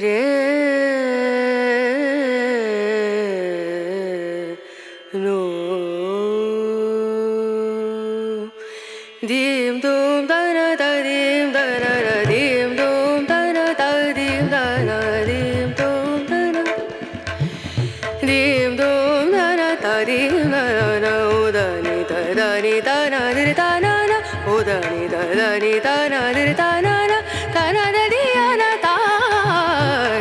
রে no dim dum da na da dim da na na dim dum da na da dim da na dim dum da na dim dum da na da dim da na o da ni da na di da na na o da ni da na di da na da di na da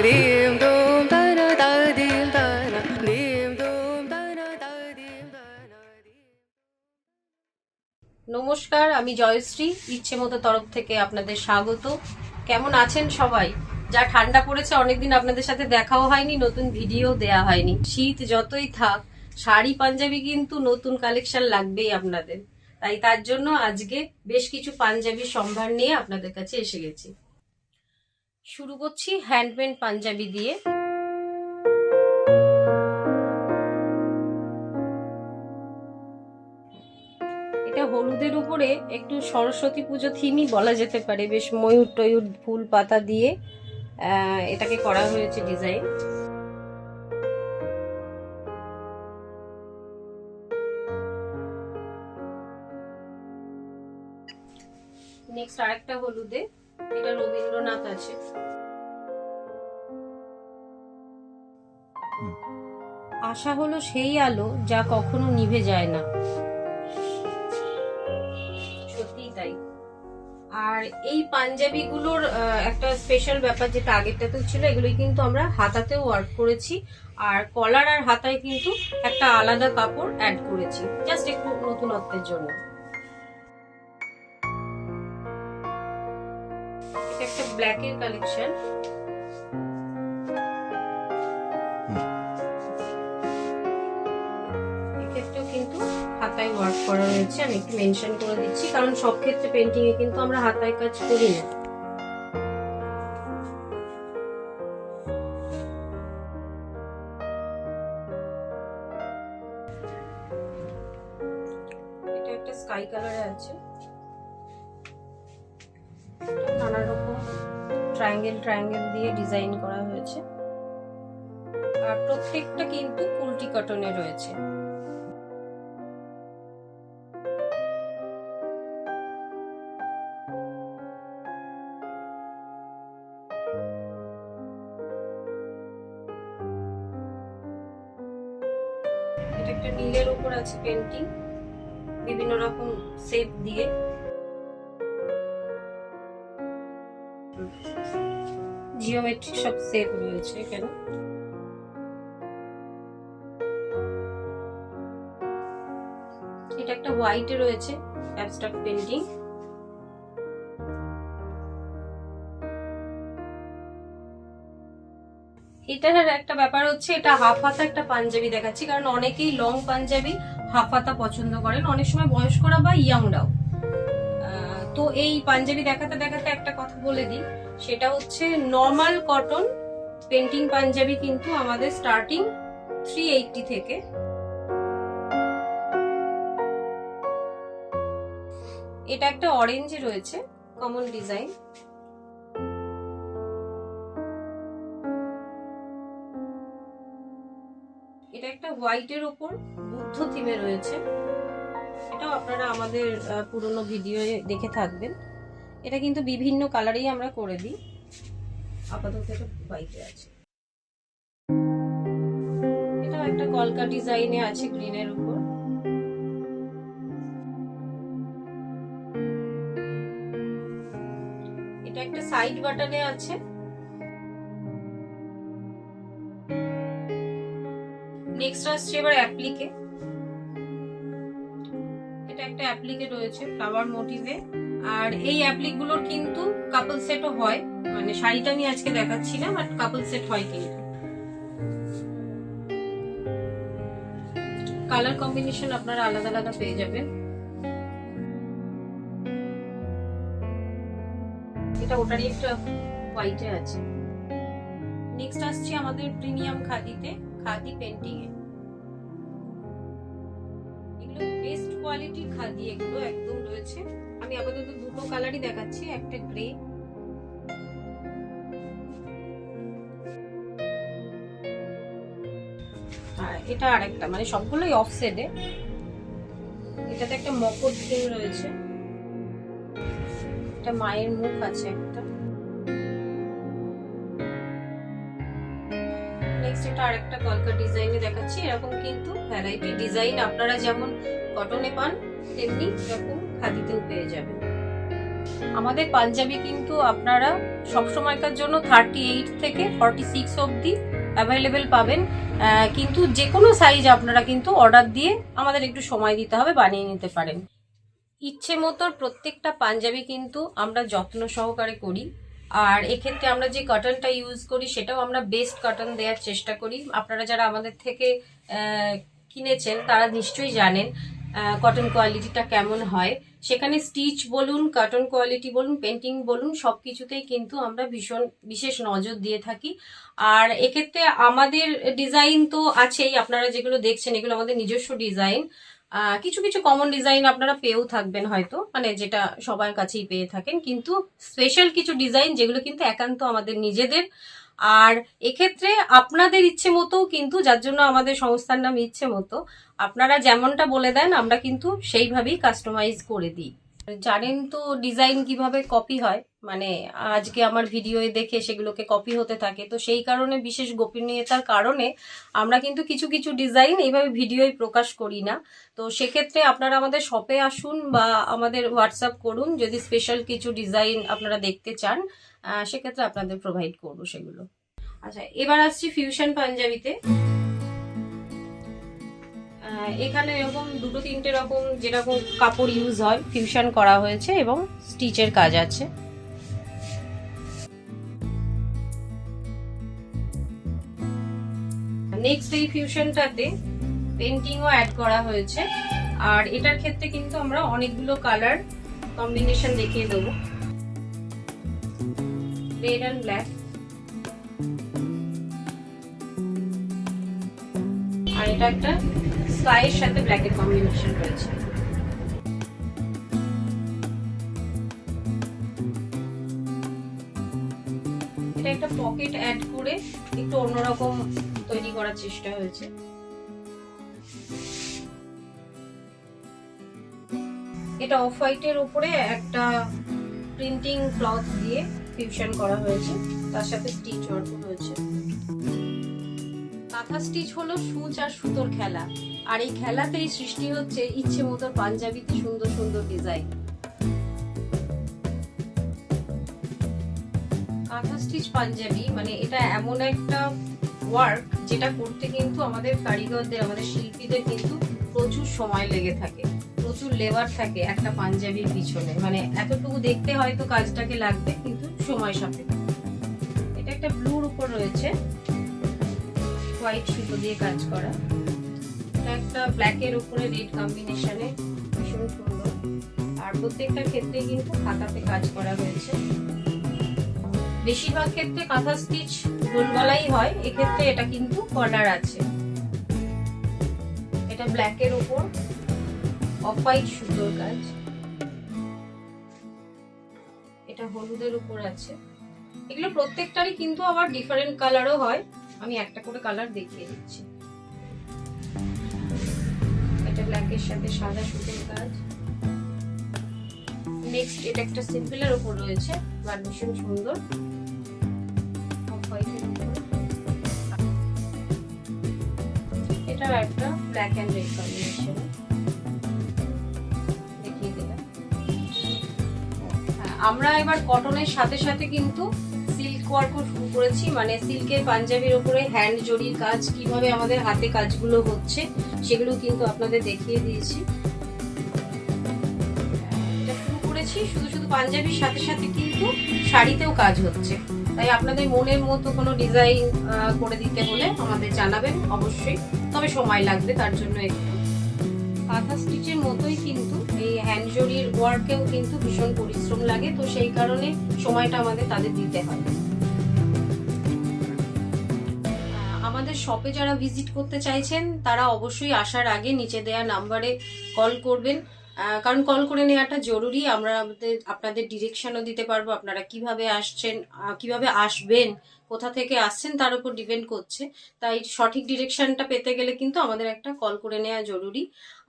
dim dum da na da dim da na dim dum da na da dim da na নমস্কার, আমি জয়শ্রী ইচ্ছে মতো তরফ থেকে আপনাদের স্বাগত। কেমন আছেন সবাই? যা ঠান্ডা পড়েছে, অনেকদিন আপনাদের সাথে দেখাও হয়নি, নতুন ভিডিও দেয়া হয়নি। শীত যতই থাক, শাড়ি পাঞ্জাবি কিন্তু নতুন কালেকশন লাগবেই আপনাদের। তাই তার জন্য আজকে বেশ কিছু পাঞ্জাবি সম্ভার নিয়ে আপনাদের কাছে এসে গেছি। শুরু করছি হ্যান্ডমেড পাঞ্জাবি দিয়ে। এটা হলুদের উপরে একটু সরস্বতী পুজো থিমই বলা যেতে পারে, বেশ ময়ূর টয়ূর ফুল পাতা দিয়ে এটাকে করা হয়েছে ডিজাইন। নেক্সট আরেকটা হলুদে, এটা রবীন্দ্রনাথ আছে। আশা হলো সেই আলো যা কখনো নিভে যায় না, সত্যিই তাই। আর এই পাঞ্জাবি গুলোর একটা স্পেশাল ব্যাপার, যেটা আগেরটাতেও ছিল, এগুলোই কিন্তু আমরা হাতাতেও ওয়ার্ক করেছি। আর কলার আর হাতায় কিন্তু একটা আলাদা কাপড় অ্যাড করেছি, জাস্ট একটু নতুনত্বের জন্য। এটা একটা ব্ল্যাকের কালেকশন। এক্ষেত্রেও কিন্তু হাতায় ওয়ার্ক করা রয়েছে। আমি একটু মেনশন করে দিচ্ছি, কারণ সব ক্ষেত্রে পেন্টিং এ কিন্তু আমরা হাতায় কাজ করি না। এটা একটা স্কাই কালারে আছে, নানা রকম ট্রায়াঙ্গেল দিয়ে ডিজাইন করা হয়েছে। আর প্রত্যেকটা কিন্তু কুলটি কটনে রয়েছে। এটা একটা নীলের উপর আছে পেন্টিং, বিভিন্ন রকম শেপ দিয়ে। জিওমেট্রিক সব শেপ রয়েছে এখানে। এটা একটা হোয়াইটে রয়েছে অ্যাবস্ট্রাক্ট পেন্টিং। এটার একটা ব্যাপার হচ্ছে, এটা হাফ হাতা একটা পাঞ্জাবি দেখাচ্ছি, কারণ অনেকেই লং পাঞ্জাবি হাফ হাতা পছন্দ করেন, অনেক সময় বয়স্করা বা ইয়াংরাও। তো এই পাঞ্জাবি দেখাতে দেখাতে একটা কথা বলে দিই, সেটা হচ্ছে নর্মাল কটন পেন্টিং পাঞ্জাবি কিন্তু আমাদের স্টার্টিং 380 থেকে। এটা একটা অরেঞ্জে রয়েছে, কমন ডিজাইন। এটা একটা হোয়াইটের উপর বুদ্ধ থিমে রয়েছে। এটাও আপনারা আমাদের পুরনো ভিডিও দেখে থাকবেন। এটা কিন্তু বিভিন্ন কালারেই আমরা করে দিই, আপাতত এটা হোয়াইটে আছে। এটাও একটা কলকা ডিজাইনে আছে গ্রিনের উপর। এটা একটা সাইড বাটনে আছে। নেক্সট আসছে এবার অ্যাপ্লিকে। এটা একটা অ্যাপ্লিকে রয়েছে ফ্লাওয়ার মোটিভে। আর এই অ্যাপ্লিক গুলোর কিন্তু কাপল সেটও হয়, মানে শাড়িটা আমি আজকে দেখাচ্ছি না, বাট কাপল সেট হয় কিন্তু। কালার কম্বিনেশন আপনারা আলাদা আলাদা পেয়ে যাবেন। এটা ওটারই একটা হোয়াইটে আছে। নেক্সট আসছে আমাদের প্রিমিয়াম খাদিতে, খাদি পেন্টিং এ। এগুলো বেস্ট কোয়ালিটির খাদি, এগুলো একদম রয়েছে। আমি আপাতত দুটো কালারই দেখাচ্ছি, একটা গ্রে এটা আরেকটা, মানে সবগুলোই অফসেটে। এটাতে একটা মকর থিম রয়েছে, এটা মায়ের মুখ আছে একটা। নেক্সট এটা আরেকটা কলকা ডিজাইনে দেখাচ্ছি। এরকম কিন্তু ভ্যারাইটি ডিজাইন আপনারা যেমন কটনে পান তেমনি এরকম খাদিতেও পেয়ে যাবেন। আমাদের পাঞ্জাবি কিন্তু আপনারা সবসময়কার জন্য 38 থেকে 46 অবধি অ্যাভেলেবেল পাবেন, কিন্তু যে কোনো সাইজ আপনারা কিন্তু অর্ডার দিয়ে আমাদের একটু সময় দিতে হবে, বানিয়ে নিতে পারেন। ইচ্ছে মতো প্রত্যেকটা পাঞ্জাবি কিন্তু আমরা যত্ন সহকারে করি, আর এক্ষেত্রে আমরা যে কটনটা ইউজ করি সেটাও আমরা বেস্ট কটন দেওয়ার চেষ্টা করি। আপনারা যারা আমাদের থেকে কিনেছেন তারা নিশ্চয়ই জানেন কটন কোয়ালিটিটা কেমন হয়। সেখানে স্টিচ বলুন, কটন কোয়ালিটি বলুন, পেন্টিং বলুন, সবকিছুতেই কিন্তু আমরা ভীষণ বিশেষ নজর দিয়ে থাকি। আর এক্ষেত্রে আমাদের ডিজাইন তো আছেই, আপনারা যেগুলো দেখছেন এগুলো আমাদের নিজস্ব ডিজাইন। কিছু কিছু কমন ডিজাইন আপনারা পেয়েও থাকবেন হয়তো, মানে যেটা সবার কাছেই পেয়ে থাকেন, কিন্তু স্পেশাল কিছু ডিজাইন যেগুলো কিন্তু একান্ত আমাদের নিজেদের। আর এক্ষেত্রে আপনাদের ইচ্ছে মতো কিন্তু, যার জন্য আমাদের সংস্থার নাম ইচ্ছে মতো, আপনারা যেমনটা বলে দেন আমরা কিন্তু সেইভাবেই কাস্টমাইজ করে দিই। জানেন তো ডিজাইন কিভাবে কপি হয়, মানে আজকে আমার ভিডিওয়ে দেখে সেগুলোকে কপি হতে থাকে, তো সেই কারণে বিশেষ গোপনীয়তার কারণে আমরা কিন্তু কিছু কিছু ডিজাইন এইভাবে ভিডিওয় প্রকাশ করি না। তো সেক্ষেত্রে আপনারা আমাদের শপে আসুন বা আমাদের হোয়াটসঅ্যাপ করুন, যদি স্পেশাল কিছু ডিজাইন আপনারা দেখতে চান সেক্ষেত্রে আপনাদের প্রোভাইড করবো সেগুলো। আচ্ছা, এবার আসছি ফিউশন পাঞ্জাবিতে। এখানে এরকম দুটো তিনটে রকম যেরকম কাপড় ইউজ হয় ফিউশন করা হয়েছে এবং স্টিচের কাজ আছে। নেক্সট এই ফিউশনটাতে পেন্টিংও অ্যাড করা হয়েছে, আর এটার ক্ষেত্রে কিন্তু আমরা অনেকগুলো কালার কম্বিনেশন দেখিয়ে দেবো, রেড অ্যান্ড ব্ল্যাক, আর এটা একটা স্কাইয়ের সাথে ব্ল্যাকের কম্বিনেশন রয়েছে। এটা একটা পকেট অ্যাড করে একটু অন্যরকম তৈরি করার চেষ্টা হয়েছে। এটা অফ হোয়াইটের উপরে একটা প্রিন্টিং ক্লথ দিয়ে ফিউশন করা হয়েছে, তার সাথে স্টিচ ওয়ার্ক হয়েছে। কাঁথা স্টিচ হলো সূচ আর সুতোর খেলা, আর এই খেলাতেই সৃষ্টি হচ্ছে ইচ্ছে মতো পাঞ্জাবিতে সুন্দর সুন্দর ডিজাইন। কাঁথা স্টিচ পাঞ্জাবি মানে এটা এমন একটা ওয়ার্ক যেটা করতে কিন্তু আমাদের কারিগরদের, আমাদের শিল্পীদের কিন্তু প্রচুর সময় লেগে থাকে, প্রচুর লেবার থাকে একটা পাঞ্জাবির পিছনে, মানে এতটুকু দেখতে হয়তো কাজটাকে লাগবে কিন্তু সময় সাপেক্ষ। এটা একটা ব্লুর উপর রয়েছে, হোয়াইট সুতো দিয়ে কাজ করা। এটা একটা ব্ল্যাকের উপরে রেড কম্বিনেশনে, ভীষণ সুন্দর। আর প্রত্যেকটা ক্ষেত্রে কিন্তু খাতাতে কাজ করা হয়েছে। বেশিরভাগ ক্ষেত্রে কাঁথা স্টিচ গোলগলাই হয়, এক্ষেত্রে এটা কিন্তু কলার আছে। এটা ব্ল্যাকের উপর অফ হোয়াইট সুতোর কাজ, এটা হলুদের উপর আছে। এগুলো প্রত্যেকটারই কিন্তু আবার ডিফারেন্ট কালারও হয়, আমি একটা করে কালার দেখিয়ে দিচ্ছি। এটা ব্ল্যাকের সাথে সাদা সুতোর কাজ। নেক্সট এটা একটা সিম্পলের উপর রয়েছে, বাট ভীষণ সুন্দর, অফ হোয়াইটের উপর। এটা একটা ব্ল্যাক এন্ড রেড কম্বিনেশন দেখিয়ে দিলাম। আমরা এবার কটনের সাথে সাথে কিন্তু সিল্ক ওয়ার্কও শুরু করেছি, মানে সিল্কের পাঞ্জাবির উপরে হ্যান্ড জরির কাজ কিভাবে আমাদের হাতে কাজগুলো হচ্ছে সেগুলো কিন্তু আপনাদের দেখিয়ে দিয়েছি। এটা শুরু করেছি শুধু শুধু পাঞ্জাবির সাথে সাথে কিন্তু শাড়িতেও কাজ হচ্ছে, তাই আপনাদের মনের মতো কোনো ডিজাইন করে দিতে হলে আমাদের জানাবেন অবশ্যই, তবে সময় লাগবে তার জন্য একটু। কাঁথা স্টিচের মতোই কিন্তু এই হ্যান্ড জরির ওয়ার্কেও কিন্তু ভীষণ পরিশ্রম লাগে, তো সেই কারণে সময়টা আমাদের তাদের দিতে হয়। আমাদের শপে যারা ভিজিট করতে চাইছেন তারা অবশ্যই আসার আগে নিচে দেওয়া নাম্বারে কল করবেন, কারণ কল করে নেওয়াটা জরুরি। আমরা আপনাদের ডিরেকশনও দিতে পারবো, আপনারা কিভাবে আসছেন, কিভাবে আসবেন, কোথা থেকে আসছেন তার উপর ডিপেন্ড করছে। তাই সঠিক ডিরেকশনটা পেতে গেলে কিন্তু আমাদের একটা কল করে নেওয়া জরুরি।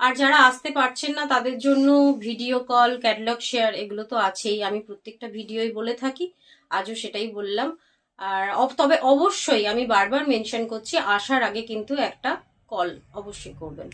আর যারা আসতে পারছেন না তাদের জন্য ভিডিও কল, ক্যাটালগ শেয়ার এগুলো তো আছেই, আমি প্রত্যেকটা ভিডিওই বলে থাকি, আজও সেটাই বললাম। আর তবে অবশ্যই আমি বারবার মেনশন করছি, আসার আগে কিন্তু একটা কল অবশ্যই করবেন।